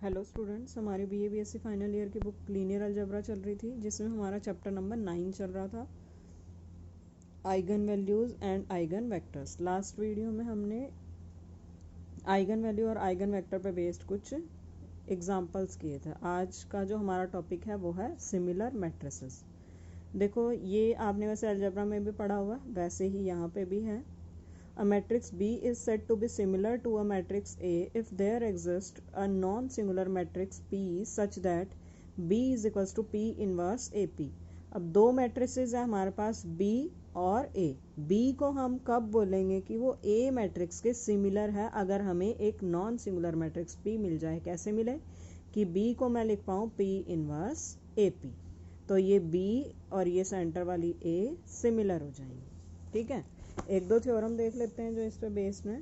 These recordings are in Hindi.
हेलो स्टूडेंट्स, हमारी BA-BSc फाइनल ईयर की बुक लीनियर अलजेब्रा चल रही थी, जिसमें हमारा चैप्टर नंबर 9 चल रहा था, eigen values and eigen vectors. Last video में हमने आइगन वैल्यू और आइगन वेक्टर पे बेस्ड कुछ एग्जांपल्स किए थे। आज का जो हमारा टॉपिक है वो है सिमिलर मैट्रिसेस। देखो, ये आपने वैसे अलजेब्रा में भी पढ़ा हुआ, वैसे ही यहाँ पे भी है। A matrix B is said to be similar to a matrix A if there exists a non-singular matrix P such that B is equals to P inverse AP। अब दो मैट्रिसेस है हमारे पास B और A। B को हम कब बोलेंगे कि वो A मैट्रिक्स के सिमिलर है, अगर हमें एक नॉन सिंगुलर मैट्रिक्स P मिल जाए। कैसे मिले कि B को मैं लिख पाऊँ P इनवर्स AP, तो ये B और ये सेंटर वाली A सिमिलर हो जाएंगी। ठीक है, एक दो थ्योरम देख लेते हैं जो इस पे बेस्ड है।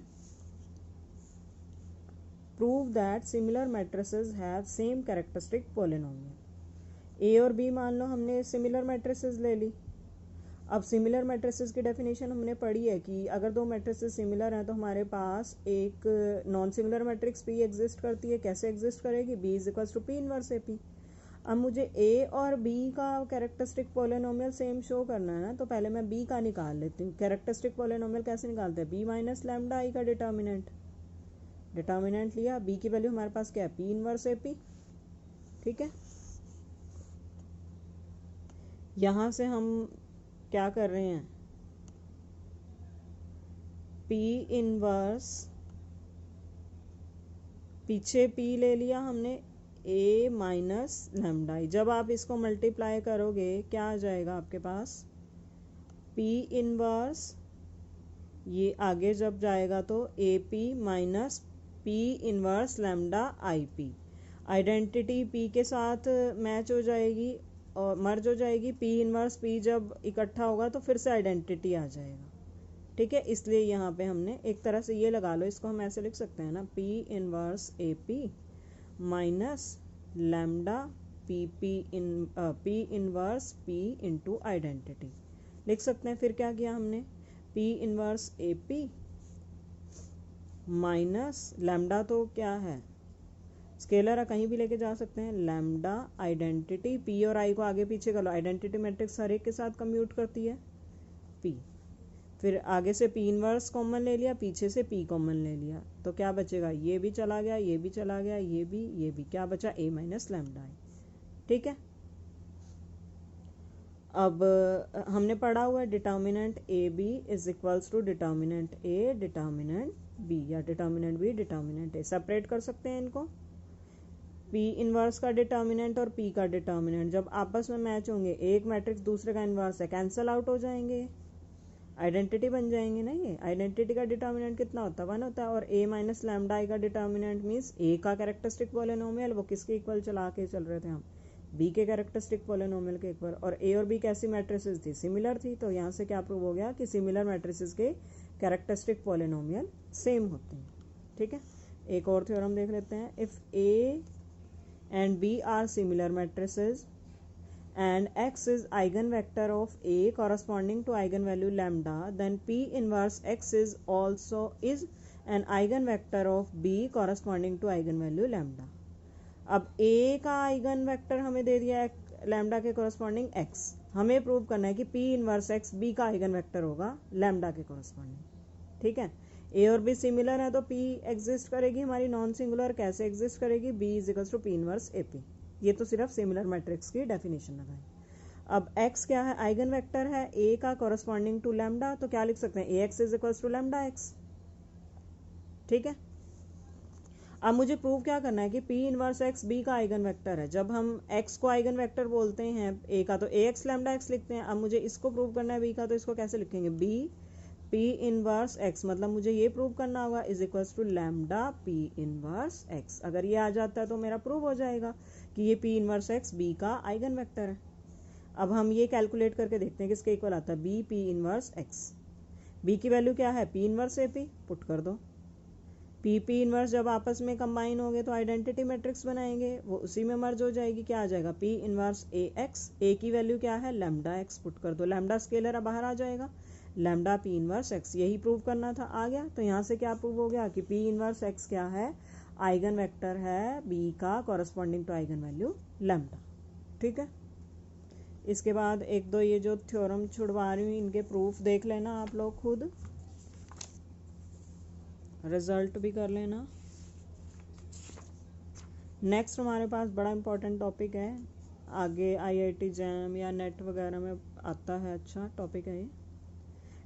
Prove that similar matrices have same characteristic polynomial. A और बी मान लो हमने सिमिलर मैट्रिसेस ले ली। अब सिमिलर मैट्रिसेस की डेफिनेशन हमने पढ़ी है कि अगर दो मैट्रिसेस सिमिलर हैं तो हमारे पास एक non singular matrix P exist करती है। कैसे एग्जिस्ट करेगी? B is equals to P inverse A P. अब मुझे ए और बी का कैरेक्टरिस्टिक पॉलिनोमियल सेम शो करना है ना, तो पहले मैं बी का निकाल लेती हूँ। कैरेक्टरिस्टिक पॉलिनोमियल कैसे निकालते हैं? बी माइनस लैम्डा आई का डिटर्मिनेंट लिया। बी की वैल्यू हमारे पास क्या है? P inverse A P. ठीक है, यहाँ से हम क्या कर रहे हैं? पी इनवर्स, पीछे पी ले लिया हमने, ए माइनस लैम्डा आई। जब आप इसको मल्टीप्लाई करोगे क्या आ जाएगा आपके पास? पी इनवर्स, ये आगे जब जाएगा तो A P minus P inverse lambda I P. Identity P के साथ मैच हो जाएगी और मर्ज हो जाएगी। पी इनवर्स पी जब इकट्ठा होगा तो फिर से आइडेंटिटी आ जाएगा। ठीक है, इसलिए यहाँ पे हमने एक तरह से ये लगा लो, इसको हम ऐसे लिख सकते हैं ना, P inverse A P minus lambda P inverse P into identity लिख सकते हैं। फिर क्या किया हमने? P inverse A P minus lambda, तो क्या है? स्केलर है, कहीं भी लेके जा सकते हैं। लैम्डा आइडेंटिटी, पी और आई को आगे पीछे कर लो, आइडेंटिटी मैट्रिक्स हर एक के साथ कम्यूट करती है पी। फिर आगे से पी इनवर्स कॉमन ले लिया, पीछे से पी कॉमन ले लिया, तो क्या बचेगा? ये भी चला गया, ये भी चला गया, ये भी क्या बचा? A minus lambda I. ठीक है, अब हमने पढ़ा हुआ है determinant A B is equals to determinant A determinant B, या determinant B determinant A. Separate कर सकते हैं इनको। पी इनवर्स का डिटर्मिनेंट और पी का डिटर्मिनेंट जब आपस में मैच होंगे, एक मैट्रिक्स दूसरे का इनवर्स है, कैंसल आउट हो जाएंगे, आइडेंटिटी बन जाएंगे ना। ये आइडेंटिटी का डिटर्मिनेंट कितना होता है? 1 होता है। और ए माइनस लैम्डा आई का डिटर्मिनेंट मीन्स ए का कैरेक्टरिस्टिक पॉलिनोमियल, वो किसके इक्वल चला के चल रहे थे हम? बी के कैरेक्टरिस्टिक पॉलिनोमियल के इक्वल। और ए और बी कैसी मैट्रिसेस थी? सिमिलर थी। तो यहाँ से क्या प्रूव हो गया कि सिमिलर मैट्रिसेस के कैरेक्टरिस्टिक पॉलिनोमियल सेम होते हैं। ठीक है, एक और थ्योरम देख लेते हैं। If A and B are similar matrices and x is eigenvector of A corresponding to eigenvalue lambda, then P inverse x is also is an eigenvector of B corresponding to eigenvalue lambda। अब A का eigenvector हमें दे दिया है लैम्डा के corresponding x, हमें प्रूव करना है कि P इनवर्स x B का eigenvector होगा लैम्डा के corresponding। ठीक है, A और B सिमिलर है तो P एग्जिस्ट करेगी हमारी नॉन सिंगुलर। कैसे एग्जिस्ट करेगी? B is equals to P inverse A P. ये तो सिर्फ सिमिलर मैट्रिक्स की डेफिनेशन लगाई। अब x क्या है? आइगन वेक्टर है a का कॉरस्पॉन्डिंग टू लैम्डा, तो क्या लिख सकते हैं? ax is equals to lambda x। ठीक है, अब मुझे प्रूव क्या करना है कि p इनवर्स x b का आइगन वेक्टर है। जब हम x को आइगन वेक्टर बोलते हैं a का, तो ax लैम्डा x लिखते हैं। अब मुझे इसको प्रूव करना है b का, तो इसको कैसे लिखेंगे? b p इनवर्स x, मतलब मुझे ये प्रूव करना होगा is equals to lambda p inverse x। अगर ये आ जाता है तो मेरा प्रूव हो जाएगा कि ये p इनवर्स x b का आइगन वेक्टर है। अब हम ये कैलकुलेट करके देखते हैं किसके इक्वल आता है? b p inverse x। b की वैल्यू क्या है? p inverse a p, put कर दो। p p इनवर्स जब आपस में कंबाइन होंगे तो आइडेंटिटी मैट्रिक्स बनाएंगे, वो उसी में मर्ज हो जाएगी। क्या आ जाएगा? p inverse a x। a की वैल्यू क्या है? लैम्डा x, पुट कर दो। लैम्डा स्केलर अब बाहर आ जाएगा, लैम्डा p इनवर्स x। यही प्रूव करना था, आ गया। तो यहाँ से क्या प्रूव हो गया कि p इनवर्स x क्या है? आइगन वेक्टर है बी का corresponding to eigen value lambda. ठीक है, इसके बाद एक दो ये जो थ्योरम छुड़वा रही हूँ इनके प्रूफ देख लेना आप लोग, खुद रिजल्ट भी कर लेना। नेक्स्ट हमारे पास बड़ा इंपॉर्टेंट टॉपिक है, आगे आईआईटी जैम या नेट वगैरह में आता है, अच्छा टॉपिक है ये।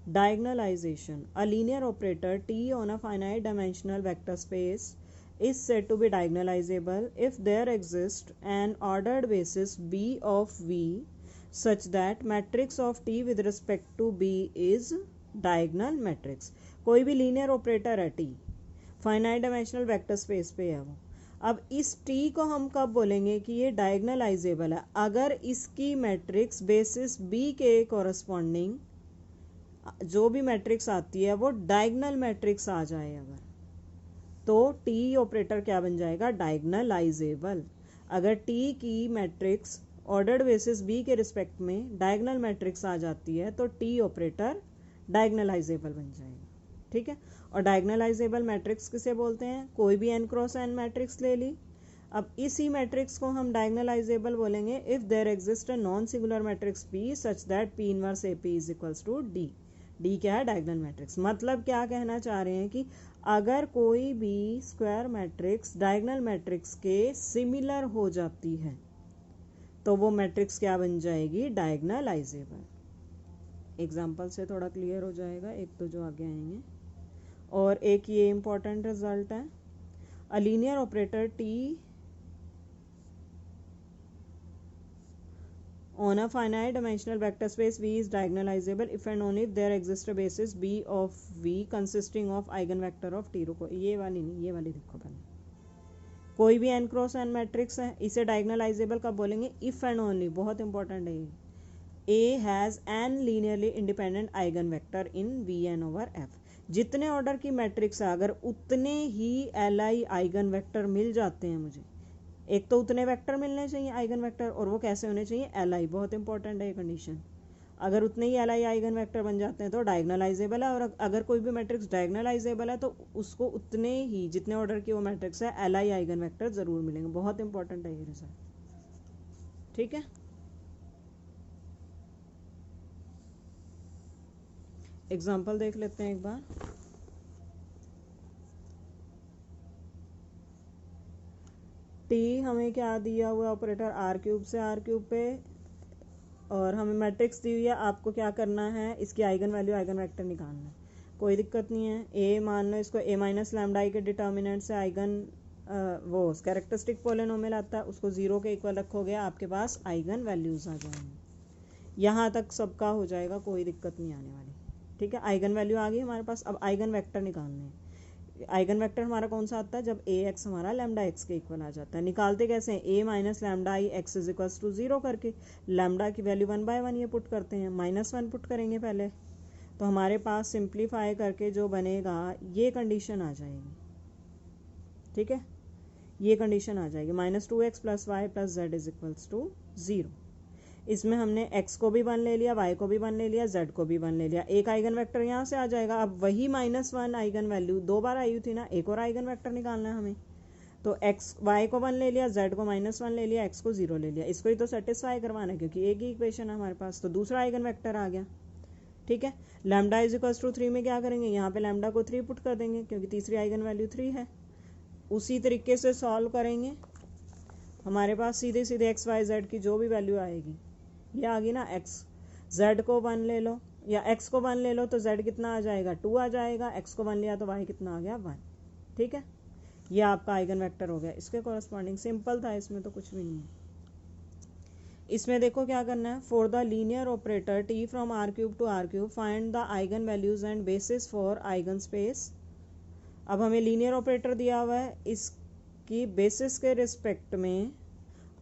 Diagonalization, a linear operator T on a finite dimensional vector space is said to be diagonalizable if there exists an ordered basis B of V such that matrix of T with respect to B is diagonal matrix। कोई भी लीनियर ऑपरेटर है T, finite dimensional vector space पे है वो। अब इस T को हम कब बोलेंगे कि ये डायगनलाइजेबल है? अगर इसकी मैट्रिक्स बेसिस B के कॉरस्पॉन्डिंग जो भी मैट्रिक्स आती है वो डायगनल मैट्रिक्स आ जाए अगर, तो टी ऑपरेटर क्या बन जाएगा? डायगनलाइजेबल। अगर टी की मैट्रिक्स ऑर्डर्ड बेसिस बी के रिस्पेक्ट में डायगनल मैट्रिक्स आ जाती है तो टी ऑपरेटर डायगनलाइजेबल बन जाएगा। ठीक है, और डायगनलाइजेबल मैट्रिक्स किसे बोलते हैं? कोई भी n क्रॉस n मैट्रिक्स ले ली। अब इसी मैट्रिक्स को हम डायगनलाइजेबल बोलेंगे if there exist a non singular matrix P such that P inverse AP is equals to D। D क्या है? Diagonal matrix. मतलब क्या कहना चाह रहे हैं कि अगर कोई भी स्क्वायर मैट्रिक्स डायगनल मैट्रिक्स के सिमिलर हो जाती है तो वो मैट्रिक्स क्या बन जाएगी? डायगनलाइजेबल। एग्जाम्पल से थोड़ा क्लियर हो जाएगा, एक तो जो आगे आएंगे। और एक ये इंपॉर्टेंट रिजल्ट है, अ linear operator T on a finite dimensional vector space V is diagonalizable if and only if there exists a basis B of V consisting of eigenvector of T। रुको, ये वाली नहीं, ये वाली देखो पहले। कोई भी n क्रॉस n मैट्रिक्स है, इसे डायगनलाइजेबल कब बोलेंगे? इफ एंड ओनली, बहुत इंपॉर्टेंट है ये, A has n linearly independent eigen vector in Vn over F। जितने ऑर्डर की मैट्रिक्स है अगर उतने ही Li आइगन वेक्टर मिल जाते हैं मुझे, एक तो उतने वेक्टर मिलने चाहिए आइगन वेक्टर, और वो कैसे होने चाहिए? Li। बहुत इंपॉर्टेंट है ये कंडीशन। अगर उतने ही Li आइगन वेक्टर बन जाते हैं तो डायगनलाइजेबल है, और अगर कोई भी मैट्रिक्स डायगनलाइजेबल है तो उसको उतने ही जितने ऑर्डर की वो मैट्रिक्स है Li आइगन वेक्टर जरूर मिलेंगे। बहुत इंपॉर्टेंट है ये रिजल्ट। ठीक है, एग्जाम्पल देख लेते हैं एक बार। टी हमें क्या दिया हुआ ऑपरेटर? आर क्यूब से आर क्यूब पे, और हमें मैट्रिक्स दी हुई है, आपको क्या करना है? इसकी आइगन वैल्यू आइगन वेक्टर निकालना है। कोई दिक्कत नहीं है। ए मान लो इसको ए माइनस लैम्डा आई के डिटर्मिनेंट से आइगन वो कैरेक्टरिस्टिक पोलिनोमियल आता है, उसको 0 के इक्वल रखोगे, आपके पास आइगन वैल्यूज आ जाएंगे। यहाँ तक सबका हो जाएगा, कोई दिक्कत नहीं आने वाली। ठीक है, आइगन वैल्यू आ गई हमारे पास। अब आइगन वेक्टर निकालने हैं। आइगन वेक्टर हमारा कौन सा आता है? जब ए एक्स हमारा लैम्डा एक्स के इक्वल आ जाता है। निकालते कैसे हैं? A minus lambda I X is equals to 0 करके लैम्डा की वैल्यू 1/1 ये पुट करते हैं, -1 पुट करेंगे पहले, तो हमारे पास सिंप्लीफाई करके जो बनेगा ये कंडीशन आ जाएगी। ठीक है, ये कंडीशन आ जाएगी -2x + y + z is equals to 0। इसमें हमने x को भी 1 ले लिया, y को भी 1 ले लिया, z को भी 1 ले लिया। एक आइगन वेक्टर यहाँ से आ जाएगा। अब वही -1 आइगन वैल्यू 2 बार आई थी ना, एक और आइगन वेक्टर निकालना है हमें। तो y को 1 ले लिया, z को -1 ले लिया, x को 0 ले लिया। इसको ही तो सेटिस्फाई करवाना है क्योंकि एक ही इक्वेशन है हमारे पास, तो दूसरा आइगन वेक्टर आ गया। ठीक है, लैम्डा इज इक्वल्स टू 3 में क्या करेंगे? यहाँ पे लैम्डा को 3 पुट कर देंगे क्योंकि तीसरी आइगन वैल्यू 3 है। उसी तरीके से सॉल्व करेंगे, हमारे पास सीधे सीधे एक्स वाई जेड की जो भी वैल्यू आएगी ये आ गई ना। एक्स जेड को 1 ले लो, या एक्स को 1 ले लो तो जेड कितना आ जाएगा? 2 आ जाएगा। एक्स को 1 लिया तो वाई कितना आ गया? 1। ठीक है, ये आपका आइगन वेक्टर हो गया इसके कॉरस्पॉन्डिंग। सिंपल था, इसमें तो कुछ भी नहीं है। इसमें देखो क्या करना है, for the linear operator T from R cube to R cube find the eigen values and basis for eigen space. अब हमें लीनियर ऑपरेटर दिया हुआ है, इसकी बेसिस के रिस्पेक्ट में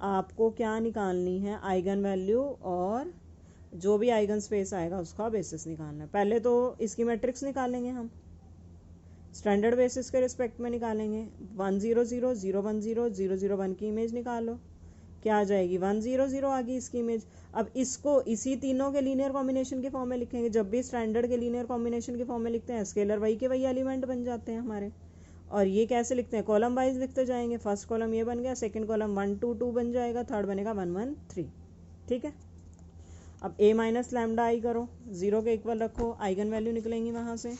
आपको क्या निकालनी है? आइगन वैल्यू, और जो भी आइगन स्पेस आएगा उसका बेसिस निकालना है। पहले तो इसकी मैट्रिक्स निकालेंगे हम, स्टैंडर्ड बेसिस के रिस्पेक्ट में निकालेंगे। 1 0 0 0 1 0 0 0 1 की इमेज निकालो, क्या आ जाएगी? 1 0 0 आ गई इसकी इमेज। अब इसको इसी तीनों के लीनियर कॉम्बिनेशन के फॉर्म में लिखेंगे। जब भी स्टैंडर्ड के लीनियर कॉम्बिनेशन के फॉर्म में लिखते हैं, स्केलर वही के वही एलिमेंट बन जाते हैं हमारे, और ये कैसे लिखते हैं, कॉलम वाइज लिखते जाएंगे। फर्स्ट कॉलम ये बन गया, सेकंड कॉलम 1 2 2 बन जाएगा, थर्ड बनेगा 1 1 3। ठीक है, अब a माइनस लैम्डा आई करो, 0 के इक्वल रखो, आइगन वैल्यू निकलेंगी वहाँ से।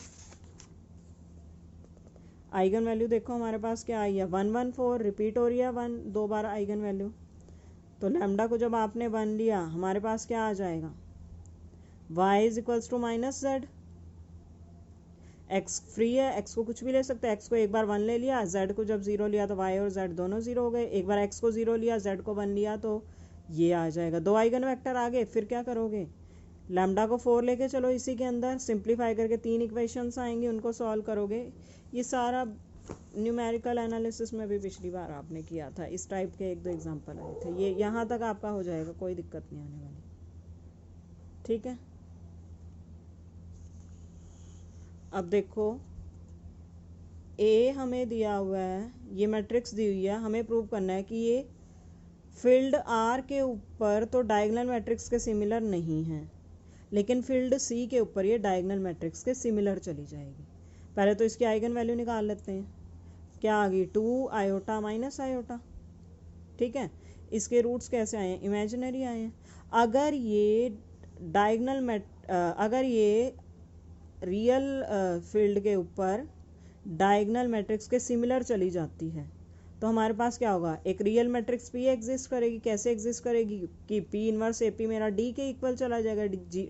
आइगन वैल्यू देखो हमारे पास क्या आई है, 1 1 4, रिपीट हो रही है 1 2 बार आइगन वैल्यू। तो लैम्डा को जब आपने 1 लिया, हमारे पास क्या आ जाएगा, y is equals to minus Z. x free है, x को कुछ भी ले सकते हैं, x को एक बार 1 ले लिया, z को जब 0 लिया तो y और z दोनों 0 हो गए। एक बार x को 0 लिया, z को 1 लिया तो ये आ जाएगा। 2 आइगन वेक्टर आ गए, फिर क्या करोगे, लैम्डा को 4 लेके चलो इसी के अंदर, सिंप्लीफाई करके 3 इक्वेशंस आएंगी, उनको सॉल्व करोगे। ये सारा न्यूमेरिकल एनालिसिस में भी पिछली बार आपने किया था, इस टाइप के 1 2 एग्जाम्पल आए थे। ये यहाँ तक आपका हो जाएगा, कोई दिक्कत नहीं आने वाली। ठीक है, अब देखो A हमें दिया हुआ है, ये मैट्रिक्स दी हुई है, हमें प्रूव करना है कि ये फील्ड R के ऊपर तो डायगोनल मैट्रिक्स के सिमिलर नहीं है, लेकिन फील्ड C के ऊपर ये डायगोनल मैट्रिक्स के सिमिलर चली जाएगी। पहले तो इसकी आइगन वैल्यू निकाल लेते हैं, क्या आ गई, 2 आयोटा माइनस आयोटा। ठीक है, इसके रूट्स कैसे आए हैं, इमेजिनरी आए हैं। अगर ये अगर ये रियल फील्ड के ऊपर डायगोनल मैट्रिक्स के सिमिलर चली जाती है तो हमारे पास क्या होगा, एक रियल मैट्रिक्स P एग्जिस्ट करेगी। कैसे एग्जिस्ट करेगी कि P इनवर्स AP मेरा D के इक्वल चला जाएगा,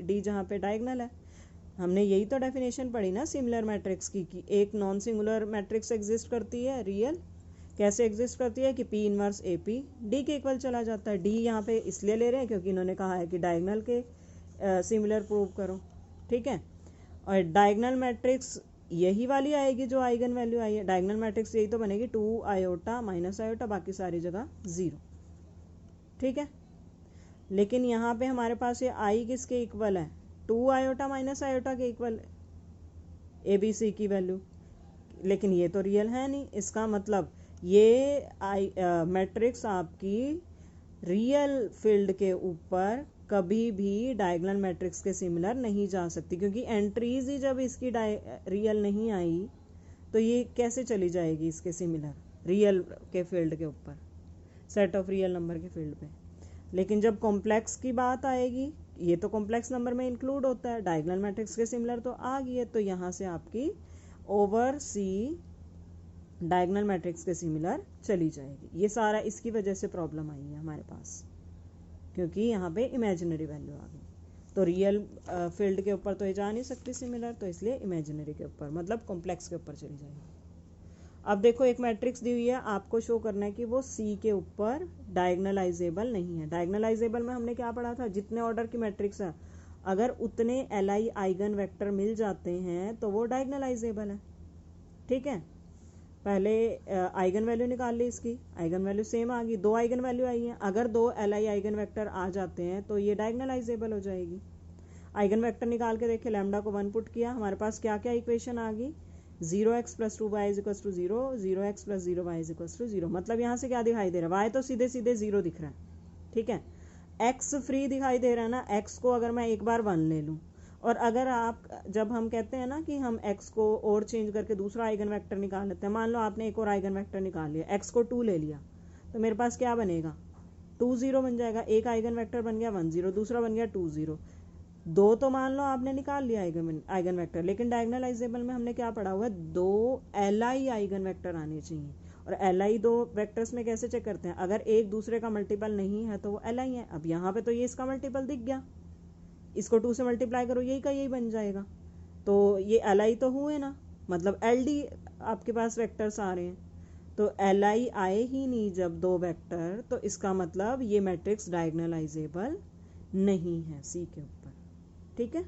D जहाँ पे डायगोनल है। हमने यही तो डेफिनेशन पढ़ी ना सिमिलर मैट्रिक्स की, कि एक नॉन सिंगुलर मैट्रिक्स एग्जिस्ट करती है रियल। कैसे एग्जिस्ट करती है कि P इनवर्स AP D के इक्वल चला जाता है। D यहाँ पे इसलिए ले रहे हैं क्योंकि इन्होंने कहा है कि डायगोनल के सिमिलर प्रूव करो। ठीक है, और डायगोनल मैट्रिक्स यही वाली आएगी जो आइगन वैल्यू आई है। डायगोनल मैट्रिक्स यही तो बनेगी, 2 आयोटा माइनस आयोटा, बाकी सारी जगह 0। ठीक है, लेकिन यहाँ पे हमारे पास ये आई किसके इक्वल है, 2 आयोटा माइनस आयोटा के इक्वल ABC की वैल्यू, लेकिन ये तो रियल है नहीं। इसका मतलब ये मैट्रिक्स आपकी रियल फील्ड के ऊपर कभी भी डायगोनल मैट्रिक्स के सिमिलर नहीं जा सकती, क्योंकि एंट्रीज ही जब इसकी रियल नहीं आई तो ये कैसे चली जाएगी इसके सिमिलर रियल के फील्ड के ऊपर, सेट ऑफ रियल नंबर के फील्ड पे। लेकिन जब कॉम्प्लेक्स की बात आएगी, ये तो कॉम्प्लेक्स नंबर में इंक्लूड होता है, डायगोनल मैट्रिक्स के सिमिलर तो आ गई है, तो यहाँ से आपकी ओवर C डायगोनल मैट्रिक्स के सिमिलर चली जाएगी। ये सारा इसकी वजह से प्रॉब्लम आई है हमारे पास, क्योंकि यहाँ पे इमेजिनरी वैल्यू आ गई। तो रियल फील्ड के ऊपर तो ये जा नहीं सकती सिमिलर, तो इसलिए इमेजिनरी के ऊपर मतलब कॉम्प्लेक्स के ऊपर चली जाएगी। अब देखो एक मैट्रिक्स दी हुई है, आपको शो करना है कि वो C के ऊपर डायगोनलाइजेबल नहीं है। डायगोनलाइजेबल में हमने क्या पढ़ा था, जितने ऑर्डर की मैट्रिक्स है अगर उतने Li आइगन वेक्टर मिल जाते हैं तो वो डायगोनलाइजेबल है। ठीक है, पहले आइगन वैल्यू निकाल ली, इसकी आइगन वैल्यू सेम आ गई, 2 आइगन वैल्यू आई है। अगर 2 Li आइगन वेक्टर आ जाते हैं तो ये डायगोनलाइजेबल हो जाएगी। आइगन वेक्टर निकाल के देखे, लैम्डा को 1 पुट किया, हमारे पास क्या क्या इक्वेशन आ गई, 0x + 2y = 0, 0x + 0y = 0। मतलब यहाँ से क्या दिखाई दे रहा है, y तो सीधे सीधे 0 दिख रहा है। ठीक है, x फ्री दिखाई दे रहा है ना, x को अगर मैं एक बार 1 ले लूँ, और अगर आप जब हम कहते हैं ना कि हम x को और चेंज करके दूसरा आइगन वेक्टर निकाल लेते हैं, मान लो आपने एक और आइगन वेक्टर निकाल लिया, x को 2 ले लिया, तो मेरे पास क्या बनेगा, 2 0 बन जाएगा। एक आइगन वेक्टर बन गया 1 0, दूसरा बन गया 2 0। 2 तो मान लो आपने निकाल लिया आइगन वेक्टर, लेकिन डायगोनलाइजेबल में हमने क्या पढ़ा हुआ है, 2 Li आइगन वेक्टर आने चाहिए। और Li 2 वेक्टर्स में कैसे चेक करते हैं, अगर एक दूसरे का मल्टीपल नहीं है तो वो Li है। अब यहाँ पे तो ये इसका मल्टीपल दिख गया, इसको 2 से मल्टीप्लाई करो, यही का यही बन जाएगा, तो ये Li तो हुए ना, मतलब LD आपके पास वेक्टर्स आ रहे हैं। तो Li आए ही नहीं जब 2 वेक्टर, तो इसका मतलब ये मैट्रिक्स डायगोनलाइजेबल नहीं है C के ऊपर। ठीक है,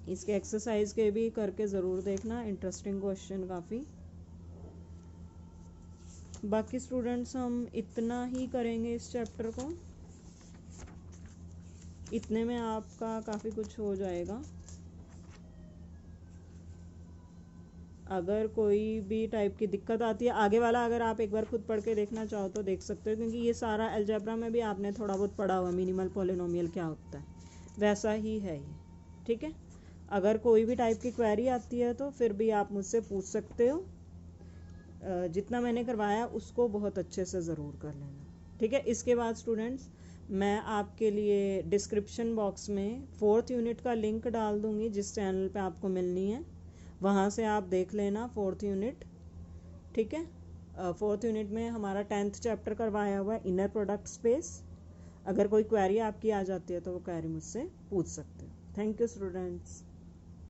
इसके एक्सरसाइज के भी करके ज़रूर देखना, इंटरेस्टिंग क्वेश्चन काफ़ी। बाकी स्टूडेंट्स हम इतना ही करेंगे इस चैप्टर को, इतने में आपका काफ़ी कुछ हो जाएगा। अगर कोई भी टाइप की दिक्कत आती है, आगे वाला अगर आप एक बार खुद पढ़ के देखना चाहो तो देख सकते हो, क्योंकि ये सारा अलजेब्रा में भी आपने थोड़ा बहुत पढ़ा हुआ, मिनिमल पॉलिनोमियल क्या होता है वैसा ही है ये। ठीक है, अगर कोई भी टाइप की क्वेरी आती है तो फिर भी आप मुझसे पूछ सकते हो। जितना मैंने करवाया उसको बहुत अच्छे से ज़रूर कर लेना, ठीक है। इसके बाद स्टूडेंट्स मैं आपके लिए डिस्क्रिप्शन बॉक्स में 4th यूनिट का लिंक डाल दूँगी, जिस चैनल पे आपको मिलनी है वहाँ से आप देख लेना 4th यूनिट, ठीक है। 4th यूनिट में हमारा 10th चैप्टर करवाया हुआ है इनर प्रोडक्ट स्पेस। अगर कोई क्वेरी आपकी आ जाती है तो वो क्वेरी मुझसे पूछ सकते हो। Thank you students.